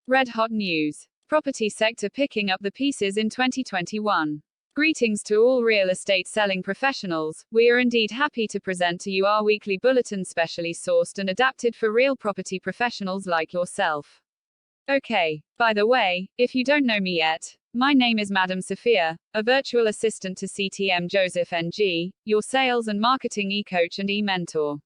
Red hot news. Property sector picking up the pieces in 2021. Greetings to all real estate selling professionals. We are indeed happy to present to you our weekly bulletin specially sourced and adapted for real property professionals like yourself. Okay, by the way, if you don't know me yet, my name is Madam Sophia, a virtual assistant to CTM Joseph NG, your sales and marketing e-coach and e-mentor.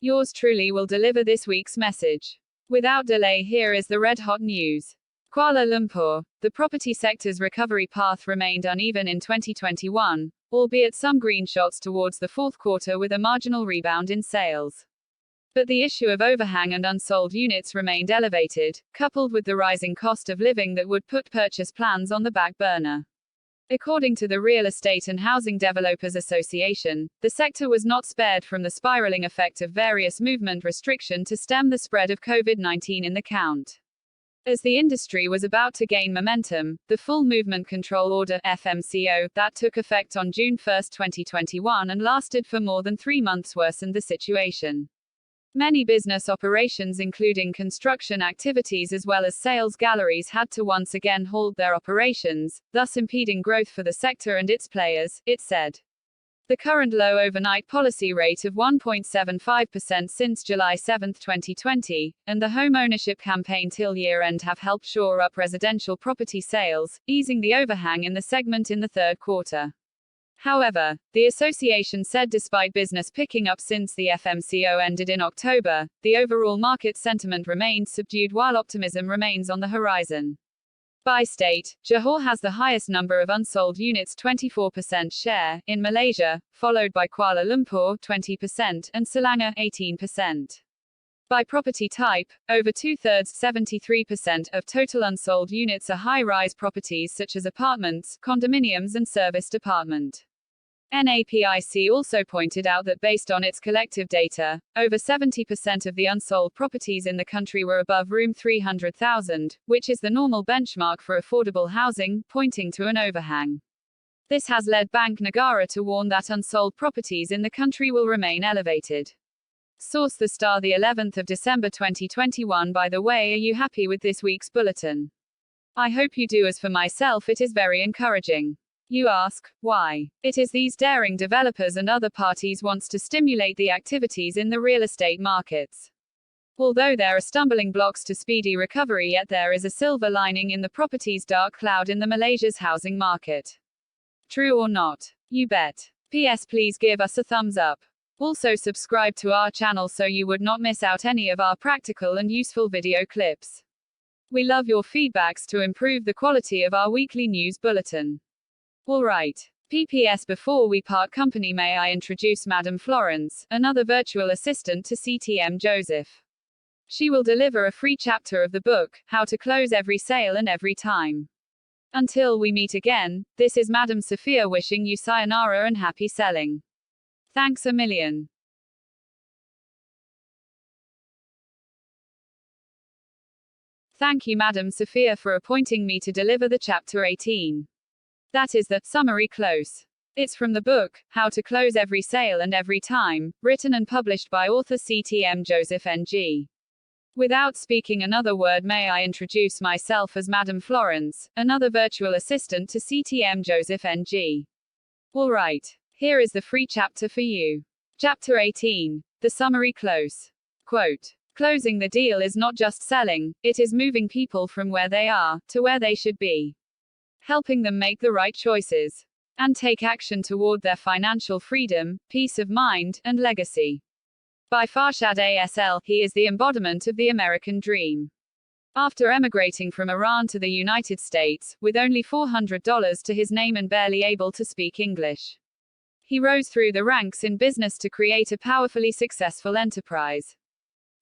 Yours truly will deliver this week's message. Without delay, here is the red-hot news. Kuala Lumpur, the property sector's recovery path remained uneven in 2021, albeit some green shots towards the fourth quarter with a marginal rebound in sales. But the issue of overhang and unsold units remained elevated, coupled with the rising cost of living that would put purchase plans on the back burner. According to the Real Estate and Housing Developers Association, the sector was not spared from the spiraling effect of various movement restriction to stem the spread of COVID-19 in the count. As the industry was about to gain momentum, the Full Movement Control Order (FMCO) that took effect on June 1, 2021 and lasted for more than 3 months worsened the situation. Many business operations including construction activities as well as sales galleries had to once again halt their operations, thus impeding growth for the sector and its players, it said. The current low overnight policy rate of 1.75% since July 7, 2020, and the home ownership campaign till year-end have helped shore up residential property sales, easing the overhang in the segment in the third quarter. However, the association said despite business picking up since the FMCO ended in October, the overall market sentiment remains subdued while optimism remains on the horizon. By state, Johor has the highest number of unsold units 24% share, in Malaysia, followed by Kuala Lumpur 20% and Selangor 18%. By property type, over two-thirds 73% of total unsold units are high-rise properties such as apartments, condominiums and serviced apartment. NAPIC also pointed out that based on its collective data, over 70% of the unsold properties in the country were above room 300,000, which is the normal benchmark for affordable housing, pointing to an overhang. This has led Bank Negara to warn that unsold properties in the country will remain elevated. Source The Star, the 11th of December 2021. By the way, are you happy with this week's bulletin? I hope you do. As for myself, it is very encouraging. You ask, why? It is these daring developers and other parties wants to stimulate the activities in the real estate markets. Although there are stumbling blocks to speedy recovery, yet there is a silver lining in the property's dark cloud in the Malaysia's housing market. True or not? You bet. PS, please give us a thumbs up. Also subscribe to our channel so you would not miss out any of our practical and useful video clips. We love your feedbacks to improve the quality of our weekly news bulletin. Alright. PPS, before we part company, may I introduce Madam Florence, another virtual assistant to CTM Joseph. She will deliver a free chapter of the book, How to Close Every Sale and Every Time. Until we meet again, this is Madam Sophia wishing you sayonara and happy selling. Thanks a million. Thank you Madam Sophia for appointing me to deliver the chapter 18. That is the summary close. It's from the book, How to Close Every Sale and Every Time, written and published by author CTM Joseph NG. Without speaking another word, may I introduce myself as Madam Florence, another virtual assistant to CTM Joseph NG. Alright, here is the free chapter for you. Chapter 18, the summary close. Quote, closing the deal is not just selling, it is moving people from where they are, to where they should be. Helping them make the right choices and take action toward their financial freedom, peace of mind, and legacy. By Farshad ASL, he is the embodiment of the American dream. After emigrating from Iran to the United States, with only $400 to his name and barely able to speak English, he rose through the ranks in business to create a powerfully successful enterprise.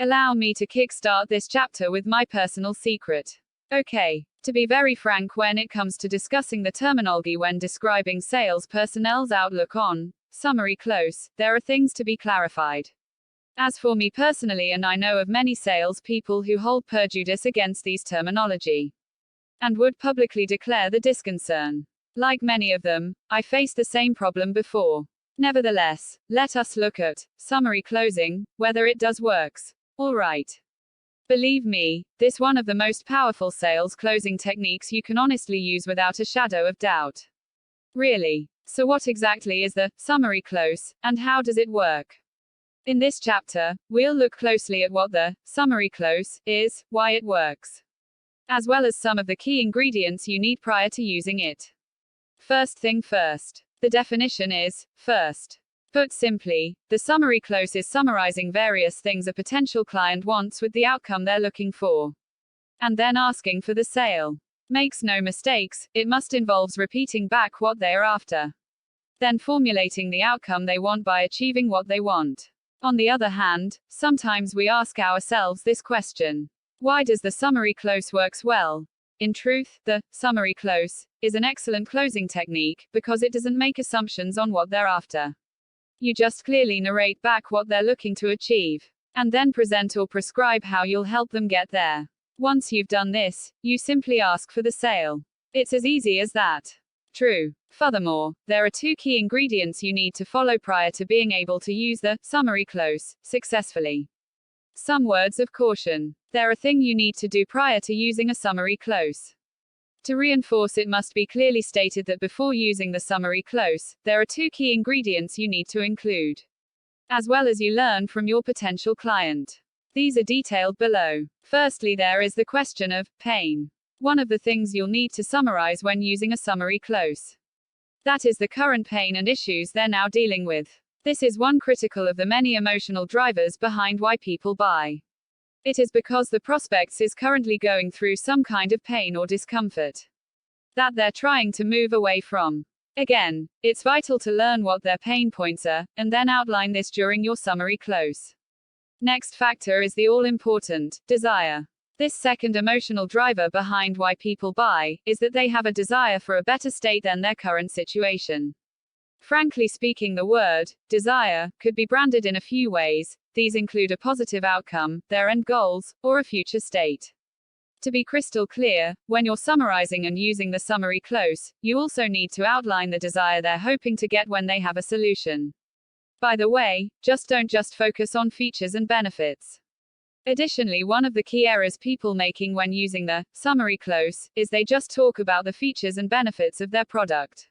Allow me to kickstart this chapter with my personal secret. Okay. To be very frank, when it comes to discussing the terminology when describing sales personnel's outlook on summary close, there are things to be clarified. As for me personally, and I know of many sales people who hold prejudice against these terminology and would publicly declare the disconcern. Like many of them, I faced the same problem before. Nevertheless, let us look at summary closing, whether it does works. Alright. Believe me, this one of the most powerful sales closing techniques you can honestly use without a shadow of doubt. Really. So what exactly is the summary close, and how does it work? In this chapter, we'll look closely at what the summary close is, why it works, as well as some of the key ingredients you need prior to using it. First thing first. The definition is, first. Put simply, the summary close is summarizing various things a potential client wants with the outcome they're looking for, and then asking for the sale. Makes no mistakes, it must involves repeating back what they are after, then formulating the outcome they want by achieving what they want. On the other hand, sometimes we ask ourselves this question: why does the summary close works well? In truth, the summary close is an excellent closing technique because it doesn't make assumptions on what they're after. You just clearly narrate back what they're looking to achieve, and then present or prescribe how you'll help them get there. Once you've done this, you simply ask for the sale. It's as easy as that. True. Furthermore, there are two key ingredients you need to follow prior to being able to use the summary close successfully. Some words of caution. There are things you need to do prior to using a summary close. To reinforce, it must be clearly stated that before using the summary close, there are two key ingredients you need to include, as well as you learn from your potential client. These are detailed below. Firstly, there is the question of pain. One of the things you'll need to summarize when using a summary close. That is the current pain and issues they're now dealing with. This is one critical of the many emotional drivers behind why people buy. It is because the prospect is currently going through some kind of pain or discomfort that they're trying to move away from. Again, it's vital to learn what their pain points are, and then outline this during your summary close. Next factor is the all-important desire. This second emotional driver behind why people buy is that they have a desire for a better state than their current situation. Frankly speaking, the word desire could be branded in a few ways. These include a positive outcome, their end goals, or a future state. To be crystal clear, when you're summarizing and using the summary close, you also need to outline the desire they're hoping to get when they have a solution. By the way, don't just focus on features and benefits. Additionally, one of the key errors people making when using the summary close is they just talk about the features and benefits of their product,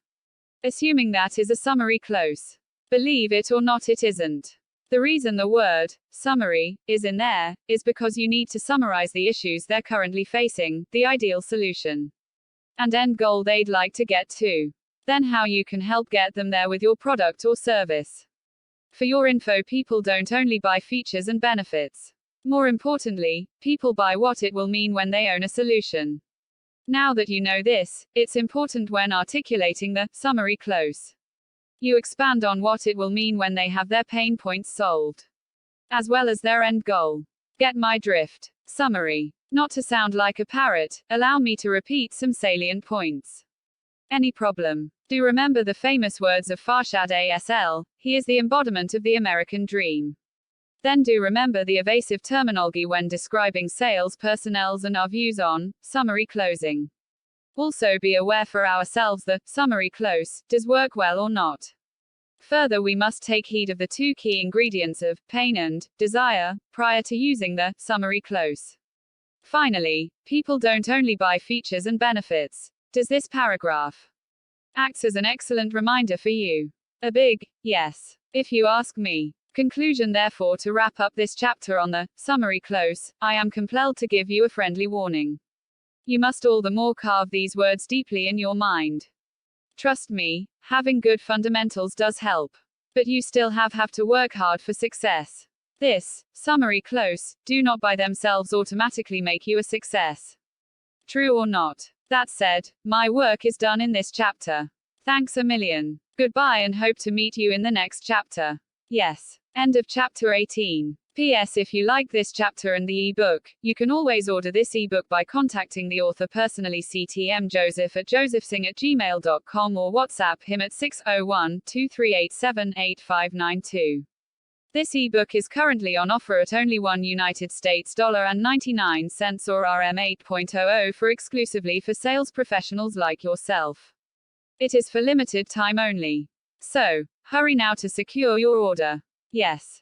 assuming that is a summary close. Believe it or not, it isn't. The reason the word summary is in there is because you need to summarize the issues they're currently facing, the ideal solution, and end goal they'd like to get to. Then how you can help get them there with your product or service. For your info, people don't only buy features and benefits. More importantly, people buy what it will mean when they own a solution. Now that you know this, it's important when articulating the summary close. You expand on what it will mean when they have their pain points solved, as well as their end goal. Get my drift? Summary. Not to sound like a parrot, allow me to repeat some salient points. Any problem? Do remember the famous words of Farshad Asl, he is the embodiment of the American dream. Then do remember the evasive terminology when describing sales personnel and our views on summary closing. Also be aware for ourselves the summary close does work well or not. Further, we must take heed of the two key ingredients of pain and desire prior to using the summary close. Finally, people don't only buy features and benefits. Does this paragraph acts as an excellent reminder for you? A big yes, if you ask me. Conclusion. Therefore, to wrap up this chapter on the summary close, I am compelled to give you a friendly warning. You must all the more carve these words deeply in your mind. Trust me, having good fundamentals does help. But you still have to work hard for success. This summary close do not by themselves automatically make you a success. True or not? That said, my work is done in this chapter. Thanks a million. Goodbye and hope to meet you in the next chapter. Yes. End of chapter 18. P.S. If you like this chapter and the ebook, you can always order this ebook by contacting the author personally, ctmjoseph@josephsing@gmail.com, or WhatsApp him at 601-2387-8592. This ebook is currently on offer at only $1 or RM 8.00 for exclusively for sales professionals like yourself. It is for limited time only. So, hurry now to secure your order. Yes.